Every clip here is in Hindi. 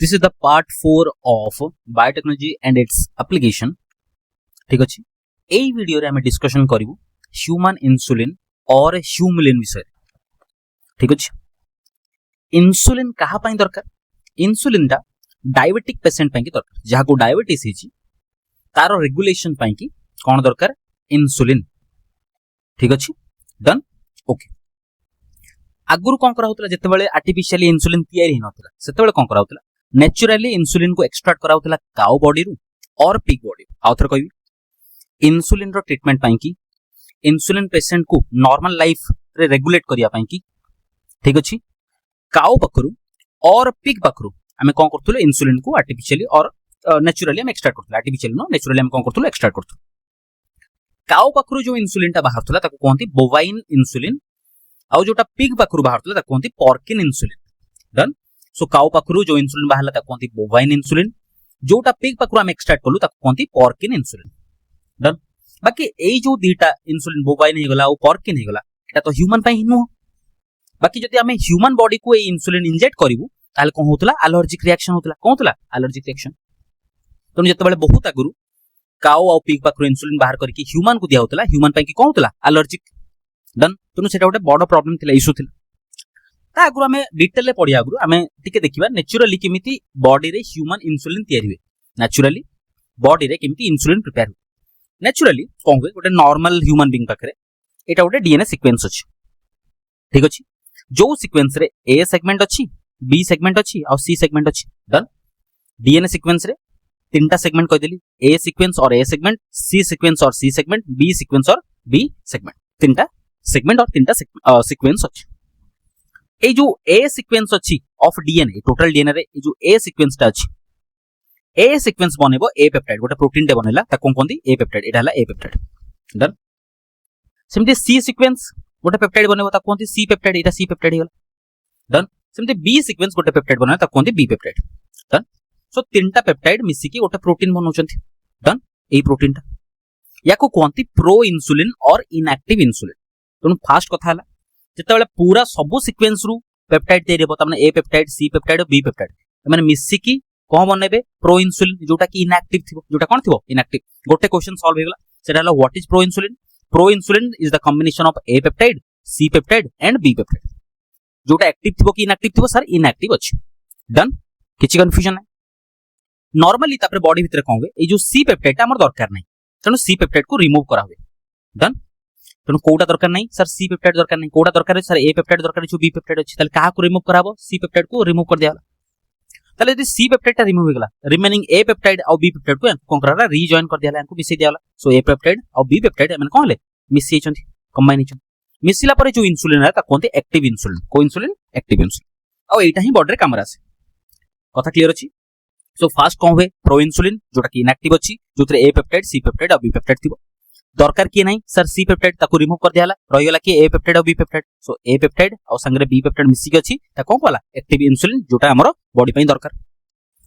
This is the part 4 of biotechnology and its application. ठीक अछि एई वीडियो रे हम डिस्कशन करिवु ह्यूमन इंसुलिन और ह्यूमुलिन विषय। ठीक अछि इंसुलिन कहा पई दरकार इंसुलिन टा डायबिटिक पेशेंट पई की दरकार जहा को डायबिटीज हिची तारो रेगुलेशन पई की कोन दरकार इंसुलिन। ठीक अछि डन ओके आगुरु कोन करा होतला जते बेले आर्टिफिशियली इंसुलिन तयारी हि नथला सेते बेले कोन करा होतला नेचुरली इंसुलिन को एक्सट्रैक्ट करा होतला काउ बॉडी रु और पिग बॉडी आउथर कहबी इंसुलिन रो ट्रीटमेंट पई की इंसुलिन पेशेंट को नॉर्मल लाइफ रे रेगुलेट करिया पई की ठीक अछि काउ पखरु और पिग पखरु हमें कोन करथुले इंसुलिन को आर्टिफिशियली और नेचुरली हम एक्सट्रैक्ट करथुले आर्टिफिशियली नो नेचुरली हम कोन करथुले एक्सट्रैक्ट करथु काउ पखरु जो इंसुलिन टा बाहरथुला ताको कोनती बोवाइन इंसुलिन आउ जोटा पिग पखरु बाहरथुला ताको कोनती पोर्किन इंसुलिन। डन सो काउ पखरु जो इंसुलिन बाहरला ताको कोनती बोवाइन इंसुलिन जोटा पिग पखरु हम एक्सट्रैक्ट करलु ताको कोनती पोर्किन इंसुलिन। डन बाकी एई जो दीटा इंसुलिन बोवाइन हे गला और पोर्किन हे गला एटा तो ह्यूमन पई नो बाकी जति हमें ह्यूमन बॉडी को ए इंसुलिन इंजेक्ट करिवु ताले कोन होतला एलर्जिक रिएक्शन होतला कोन होतला एलर्जिक रिएक्शन। तो जते बेले बहुत आगुरु काउ और पिग पखरु इंसुलिन बाहर करके ह्यूमन को दिया होतला ह्यूमन पई की कोन होतला एलर्जिक। डन तो सेटा गोटे बड़ प्रॉब्लम थिला इशू थिला ता आगुरु हमें डिटेल ले पढिया आगुरु हमें टिके देखिबा नेचुरली केमिति बॉडी रे ह्यूमन इंसुलिन तयारी हुए नेचुरली बॉडी रे केमिति इंसुलिन प्रिपेयर हुए नेचुरली कोन हुए गोटे नॉर्मल ह्यूमन बीइंग पाखरे एटा गोटे डीएनए सीक्वेंस अछि। ठीक अछि जो सीक्वेंस रे ए सेगमेंट अछि बी सेगमेंट अछि और सी सेगमेंट अछि। डन डीएनए सीक्वेंस रे तीनटा सेगमेंट कह देली ए सीक्वेंस और ए सेगमेंट सी सीक्वेंस और सी सेगमेंट बी सीक्वेंस और बी सेगमेंट तीनटा सेगमेंट और तीनटा सीक्वेंस अछि। ए जो ए सीक्वेंस अछि ऑफ डीएनए टोटल डीएनए रे ए जो ए सीक्वेंस ता अछि ए सीक्वेंस बनेबो ए पेप्टाइड गोटे प्रोटीन डे बनेला ता कोन कोंदी ए पेप्टाइड एटा हला ए पेप्टाइड। डन सेमते सी सीक्वेंस गोटे पेप्टाइड बनेबो ता कोंदी सी पेप्टाइड एटा सी पेप्टाइड हेला। डन सेमते बी सीक्वेंस गोटे पेप्टाइड बनेला ता कोंदी बी पेप्टाइड। डन सो तीनटा पेप्टाइड मिसी की गोटे प्रोटीन बनौचंती। डन ए प्रोटीन ता याको कोंती प्रो इंसुलिन और इनएक्टिव इंसुलिन। तो फास्ट कथा हला जते बेले पूरा सब सीक्वेंस रु पेप्टाइड तयारी हेबो तमने ए पेप्टाइड सी पेप्टाइड और बी पेप्टाइड माने मिसी की कोन बनेबे प्रो इंसुलिन जोटा की इनएक्टिव थिबो जोटा कोन थिबो इनएक्टिव। गोटे क्वेश्चन सॉल्व हेगला सेटा हला what is pro insulin is the combination of A peptide C peptide and B peptide जोटा एक्टिव थिबो की इनएक्टिव थिबो सर इनएक्टिव अछि। डन किछि कंफ्यूजन है नॉर्मली तापर बॉडी भीतर कोन हुए ए जो सी पेप्टाइड हमर दरकार नै तनो सी पेप्टाइड को रिमूव करा हुए। डन तनो कोटा दरकार नै सर सी पेप्टाइड दरकार नै कोटा दरकार सर ए पेप्टाइड दरकार जो बी पेप्टाइड अछि ताले काहा को रिमूव कराबो सी पेप्टाइड को रिमूव कर दियाला ताले यदि सी पेप्टाइड ता रिमूव हेगला रिमेनिंग ए पेप्टाइड और बी पेप्टाइड को कोन कराला रीजॉइन कर दियाला इनको मिसि दियाला। सो ए पेप्टाइड और बी पेप्टाइड एमन कोन ले मिसि छथि कंबाइन छथि मिसिला परे जो इंसुलिन है ता कोनते एक्टिव इंसुलिन को इंसुलिन एक्टिव इंसुलिन और एटा ही बॉडी रे काम रासे कथा क्लियर अछि। सो फास्ट कोन हुए प्रो इंसुलिन जोटा की इनएक्टिव अछि जोतरे ए पेप्टाइड सी पेप्टाइड और बी पेप्टाइड थिबो दरकार की नहीं सर सी पेप्टाइड ताको रिमूव कर दियाला रहिगला कि ए पेप्टाइड और बी पेप्टाइड। सो ए पेप्टाइड और संगरे बी पेप्टाइड मिसी के अछि ता कोन कहला एक्टिव इंसुलिन जोटा हमरो बॉडी पई दरकार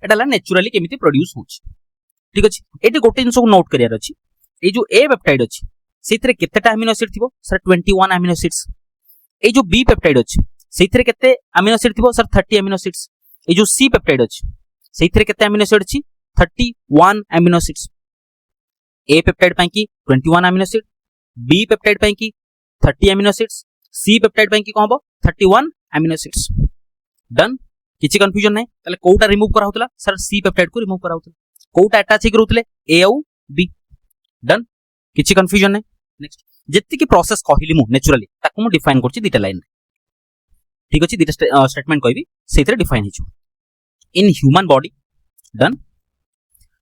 एटा ला नेचुरली केमिति प्रोड्यूस होछि। ठीक अछि एटी गोटे जिंस को नोट करियार अछि ए जो ए पेप्टाइड अछि सेथरे केतेटा अमीनो एसिड थिबो सर 21 अमीनो एसिड्स। ए जो बी पेप्टाइड अछि सेथरे केते अमीनो एसिड थिबो सर 30 अमीनो एसिड्स। ए जो सी पेप्टाइड अछि सेथरे केते अमीनो एसिड अछि 31 अमीनो एसिड्स। ए पेप्टाइड पई की 21 अमीनो एसिड बी पेप्टाइड पई की 30 अमीनो एसिड्स सी पेप्टाइड पई की कोन हबो 31 अमीनो एसिड्स। डन किछि कंफ्यूजन नै ताले कोटा रिमूव करा होतला सर सी पेप्टाइड को रिमूव करा होतला कोटा अटैच हे करूतले ए और बी। डन किछि कंफ्यूजन नै नेक्स्ट जेति की प्रोसेस कहिली मु नेचुरली ताको मु डिफाइन करछि दिटा लाइन। ठीक अछि दिटा स्टेटमेंट कहबी सेथरे डिफाइन हिछु इन ह्यूमन बॉडी। डन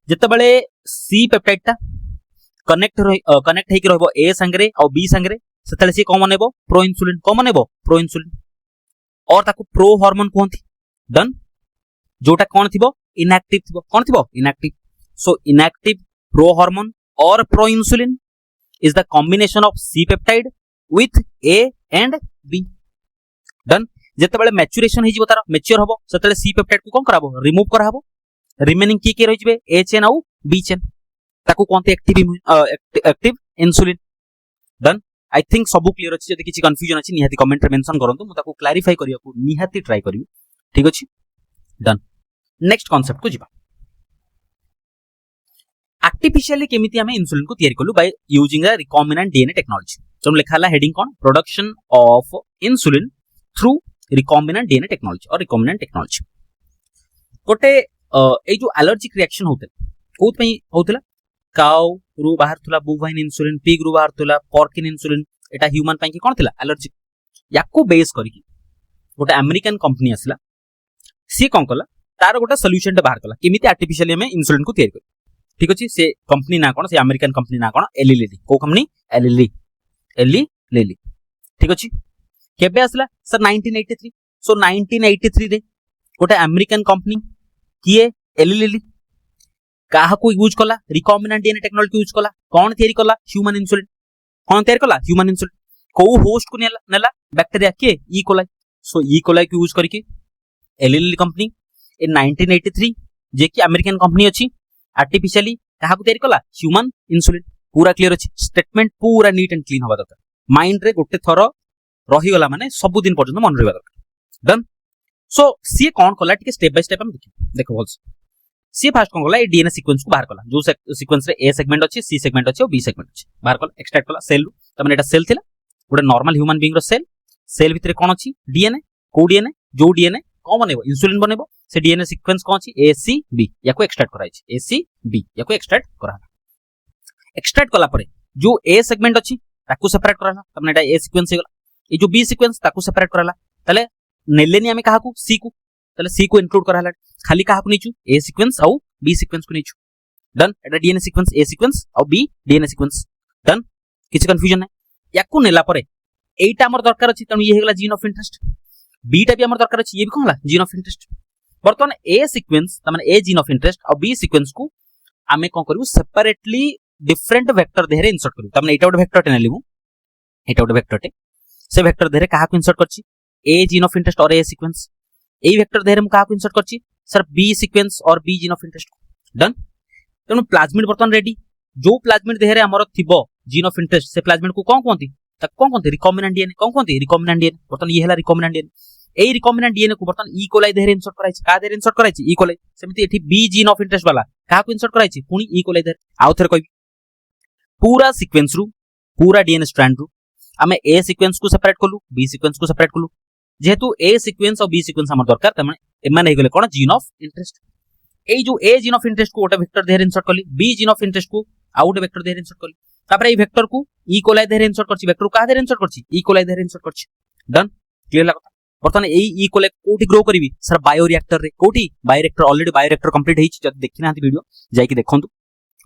जते बेले सी पेप्टाइड ता कनेक्ट हे कि रहबो ए संगरे और बी संगरे सेतले से कोन बनेबो प्रो इंसुलिन और ताको प्रो हार्मोन कोनथि। डन जोटा कोन थिबो इनएक्टिव थिबो कोन थिबो inactive. So inactive pro hormone और pro insulin is the combination of C peptide with A and B. डन जते बेले मैच्योरेशन हे जिवो तार मैच्योर हबो सेतले सी पेप्टाइड को कोन कराबो रिमूव कराबो रिमेनिंग की रहि जिवे ए चेन और बी चेन ताको कोनते active insulin. Done I think सब क्लियर अछि जदि किछि कंफ्यूजन अछि निहाती कमेंट रे मेंशन करंतु मु ताको क्लैरिफाई करिया को निहाती ट्राई करियो। ठीक अछि डन नेक्स्ट कांसेप्ट को जिबा आर्टिफिशियली केमिति हमें इंसुलिन को तैयारी कलु by using a recombinant DNA technology तो लिखा हला heading cone production of insulin through recombinant DNA technology और रिकॉम्बिनेंट टेक्नोलॉजी गोटे ए जो एलर्जिक रिएक्शन होते कोत पई होतला काउ रु बाहर थुला बोवाइन इंसुलिन पिग रु बाहर थुला पोर्किन इंसुलिन एटा ह्यूमन पई कि कोन थिला एलर्जिक याको बेस करिकि गोटे अमेरिकन कंपनी आसला सी कोन कला तार गोटे सॉल्यूशन टे बाहर कला केमिति आर्टिफिशियली हमें इंसुलिन को तैयारी कर ठीक अछि से कंपनी ना कोन से अमेरिकन कंपनी ना कोन एली लिली को कंपनी एली लिली ठीक अछि केबे आसला सर 1983 सो 1983 रे गोटे अमेरिकन कंपनी किए एली लिली काहा को यूज कला रिकॉम्बिनेंट डीएनए टेक्नोलॉजी यूज कला कोन तैयारी कला ह्यूमन इंसुलिन कोन तैयारी कला ह्यूमन इंसुलिन को होस्ट को नेला बैक्टीरिया के ई कोलाई सो ई कोलाई को यूज करके एली लिली कंपनी इन 1983 जे कि अमेरिकन कंपनी अछि आर्टिफिशियली काहा को तैयारी कला ह्यूमन इंसुलिन पूरा क्लियर अछि स्टेटमेंट पूरा नीट एंड क्लीन होबा दरकार माइंड रे गोटे थरो रही गला माने सब दिन पर्यंत मन रहबा दरकार डन सो सी कोन कला टिके स्टेप बाय स्टेप हम देखो बोल्स सी फास्ट कोन कला ए डीएनए सीक्वेंस को बाहर कला जो सीक्वेंस रे ए सेगमेंट अछि सी सेगमेंट अछि और बी सेगमेंट अछि बाहर कला एक्सट्रैक्ट कला सेल तमने एटा सेल थिला गोटे नॉर्मल ह्यूमन बीइंग रो सेल भितरे कोन अछि डीएनए को डीएनए जो डीएनए कोन बनेबो इंसुलिन बनेबो से डीएनए सीक्वेंस कोन अछि ए सी बी याको एक्सट्रैक्ट कराइ छै ए सी बी याको एक्सट्रैक्ट करा एक्सट्रैक्ट कला परे जो ए सेगमेंट अछि ताकू सेपरेट कराला तमने एटा ए सीक्वेंस हे गला ए जो बी सीक्वेंस ताकू सेपरेट कराला तले नेलेनी हमें काहा को सी को तले सी को इंक्लूड कराला खाली काहा को नीचू ए सीक्वेंस और बी सीक्वेंस को नीचू डन एटा डीएनए सीक्वेंस ए सीक्वेंस और बी डीएनए सीक्वेंस डन किछ कंफ्यूजन है याकू नेला परे एटा हमर दरकार अछि तनु ये हेगला जीन ऑफ इंटरेस्ट बीटा भी हमर दरकार अछि ये भी कहला जीन ऑफ इंटरेस्ट बर्तमान ए सीक्वेंस तमाने ए जीन ऑफ इंटरेस्ट और बी सीक्वेंस को आमे कोन करबो सेपरेटली डिफरेंट वेक्टर देहरे इंसर्ट करबो तमाने एटा गोटे वेक्टर टे नेलिबो एटा गोटे वेक्टर टे से वेक्टर देहरे काहा को इंसर्ट करछि ए जीन ऑफ इंटरेस्ट और ए सीक्वेंस ए वेक्टर देहरे हम काहा को इंसर्ट करछि सर बी सीक्वेंस और बी जीन ऑफ इंटरेस्ट डन तनु प्लाज्मिड बर्तन रेडी जो प्लाज्मिड देहरे हमर थिबो जीन ऑफ इंटरेस्ट से प्लाज्मिड को कोन कोंती त कोन कोंती रिकॉम्बिनेंट डीएनए कोन कोंती रिकॉम्बिनेंट डीएनए बर्तन ये हला रिकॉम्बिनेंट डीएनए ए रिकॉम्बिनेंट डीएनए को बर्तन ई कोलाई देहरे इंसर्ट कराइ छै का देहरे इंसर्ट कराइ छै ई कोलाई सेमिति एठी बी जीन ऑफ इंटरेस्ट वाला काहा को इंसर्ट कराइ छै पुनी ई कोलाई देहरे आउ थरे कहबी पूरा सीक्वेंस रु पूरा डीएनए स्ट्रैंड रु हमें ए सीक्वेंस को सेपरेट कलु बी सीक्वेंस को सेपरेट कलु जेहेतु ए सीक्वेंस और बी सीक्वेंस हमर दरकार त माने एमान हे गेले कोन जीन ऑफ इंटरेस्ट ए जो ए जीन ऑफ इंटरेस्ट को गोटे वेक्टर देहरे इंसर्ट कली बी जीन ऑफ इंटरेस्ट को आउ गोटे वेक्टर देहरे इंसर्ट कली तापर ए वेक्टर को ई कोलाई देहरे इंसर्ट करछि वेक्टर का देहरे इंसर्ट करछि ई कोलाई देहरे इंसर्ट करछि डन क्लियर लागत बर्तमान ए ई कोलाई कोठी ग्रो करबी सर बायो रिएक्टर रे कोठी बायोरिएक्टर ऑलरेडी बायोरिएक्टर कंप्लीट हेछि जद देखिना वीडियो जाई कि देखंतु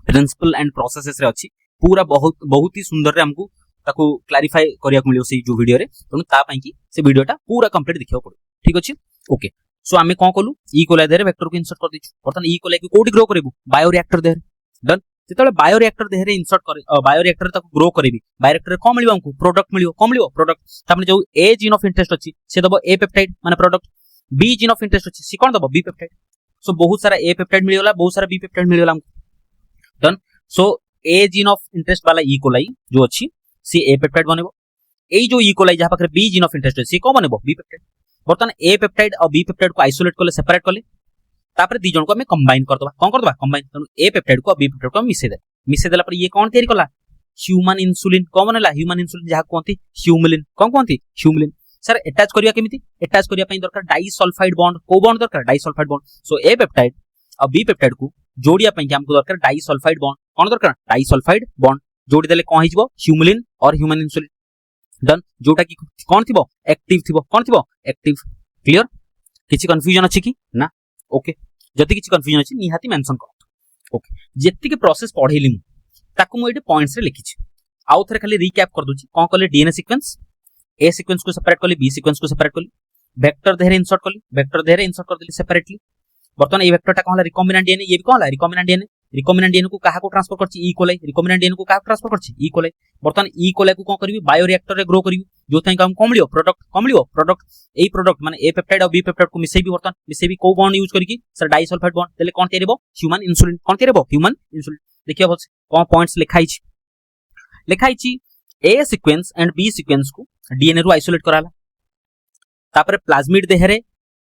प्रिंसिपल एंड प्रोसेसेस रे अछि पूरा बहुत ही सुंदर रे हमको ताको क्लैरिफाई करिया मिलियो से जो वीडियो रे तनु ता पई कि से वीडियोटा पूरा कंप्लीट देखियो पड़ो ठीक अछि ओके सो आमे कोन कलु ई कोलाई देहरे वेक्टर को इंसर्ट कर दिछु बर्तमान ई कोलाई को कोठी ग्रो करबो बायो रिएक्टर देहरे डन जेतले बायो रिएक्टर देहरे इंसर्ट करे बायो रिएक्टर ताको ग्रो करबी बायो रिएक्टर कोन मिलियो हमको प्रोडक्ट मिलियो कोन मिलियो प्रोडक्ट तामने जो ए जीन ऑफ इंटरेस्ट अछि से दबो ए पेप्टाइड माने product B gene of interest अछि सी कोन दबो बी पेप्टाइड सो बहुत सारा ए पेप्टाइड मिलियोला बहुत सारा बी पेप्टाइड मिलियोला हमको done so A gene of interest वाला ई कोलाई जो अछि सी ए पेप्टाइड बनेबो ए जो ई कोलाई जहा पाखरे बी जीन ऑफ इंटरेस्ट सी को बनेबो बी पेप्टाइड बर्तमान ए पेप्टाइड और बी पेप्टाइड को आइसोलेट करले सेपरेट करले तापर दी जन को हमें कंबाइन कर दबा कोन कर दबा कंबाइन तनु ए पेप्टाइड को बी पेप्टाइड को मिसे देला पर ये कोन तयारी कला ह्यूमन इंसुलिन कोन बनेला ह्यूमन इंसुलिन जहा कोंती ह्यूमिलिन कोन कोंती ह्यूमिलिन सर अटैच करिया केमिति अटैच करिया पई दरकार डाइसल्फाइड बॉन्ड को बॉन्ड दरकार डाइसल्फाइड बॉन्ड सो ए पेप्टाइड और बी पेप्टाइड को जोड़िया पई हमको दरकार डाइसल्फाइड बॉन्ड कोन दरकार डाइसल्फाइड बॉन्ड जोड़ी देले कोन हिजबो ह्यूमिलिन और ह्यूमन इंसुलिन डन जोटा की कोन थिबो एक्टिव थिबो कोन थिबो एक्टिव क्लियर किछि कंफ्यूजन अछि कि ना ओके जति किछि कंफ्यूजन अछि निहाती मेंशन कर ओके जेति के प्रोसेस पढैली मु ताकू मु एठी पॉइंट्स रे लिखिछि आउ थरे खाली रिकैप कर दोछि कोन कले डीएनए सीक्वेंस ए सीक्वेंस को सेपरेट कली बी सीक्वेंस को सेपरेट कली वेक्टर देहरे इंसर्ट कर देली सेपरेटली बर्तमान ए वेक्टर ता कहला रिकॉम्बिनेंट डीएनए ये भी कहला रिकॉम्बिनेंट डीएनए को काहा को ट्रांसफर करछि ई कोलाई रिकॉम्बिनेंट डीएनए को काहा को ट्रांसफर करछि ई कोलाई बर्तमान ई कोलाई को कोन करबी बायो रिएक्टर रे ग्रो करबी जो थाई हम कमलियो प्रोडक्ट ए प्रोडक्ट माने ए पेप्टाइड और बी पेप्टाइड को मिसेबी बर्तमान मिसेबी को बॉन्ड यूज करकी सर डाइसल्फाइड बॉन्ड देले कोन तेरेबो ह्यूमन इंसुलिन कोन तेरेबो ह्यूमन इंसुलिन देखियो बस कोन पॉइंट्स लिखाई छी ए सीक्वेंस एंड बी सीक्वेंस को डीएनए रो आइसोलेट कराला तापर प्लाज्मिड देहरे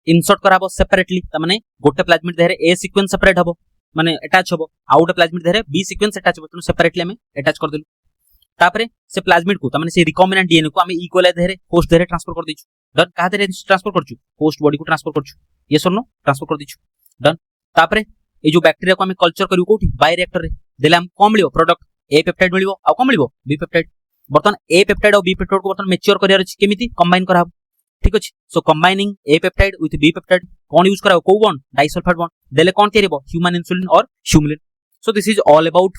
इनसर्ट कराबो सेपरेटली त माने गोटे प्लाज्मिड देहरे ए सीक्वेंस सेपरेट हबो माने अटैच हबो आ गोटे plasmid Dehre B sequence attach हबो त सेपरेटली हमें अटैच कर देलु तापरे से प्लाज्मिड को त माने से रिकॉम्बिनेंट डीएनए को हमें ई coli Dehre host Dehre transfer कर दिछु डन कहा देहरे ट्रांसफर करछु होस्ट बॉडी को ट्रांसफर करछु ये सुनो ट्रांसफर कर दिछु डन तापरे ए जो बैक्टीरिया को हमें कल्चर करियो कोठी बायो रिएक्टर रे देले हम कम मिलियो प्रोडक्ट ए पेप्टाइड मिलियो आ कम मिलियो बी पेप्टाइड बर्तन ए पेप्टाइड और बी पेप्टाइड को बर्तन मैच्योर करियार अछि केमिति कंबाइन कराब ठीक अछि so combining A peptide with B peptide कौन यूज कराओ को बॉन्ड डाइसल्फाइड बॉन्ड देले कौन तैयारी ह्यूमन इंसुलिन और Humulin so this is all about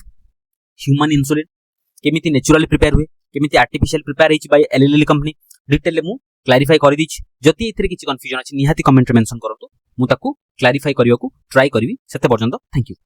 human insulin केमिति नेचुरली प्रिपेयर हुए केमिति आर्टिफिशियल प्रिपेयर हिच बाय एलएलएल कंपनी डिटेल मु क्लैरिफाई कर दिछि जति एथिरे किछि कंफ्यूजन अछि निहाती कमेंट रे मेंशन करतो मु ताकू क्लैरिफाई करियो को ट्राई करबी सेते पर्यंत थैंक यू।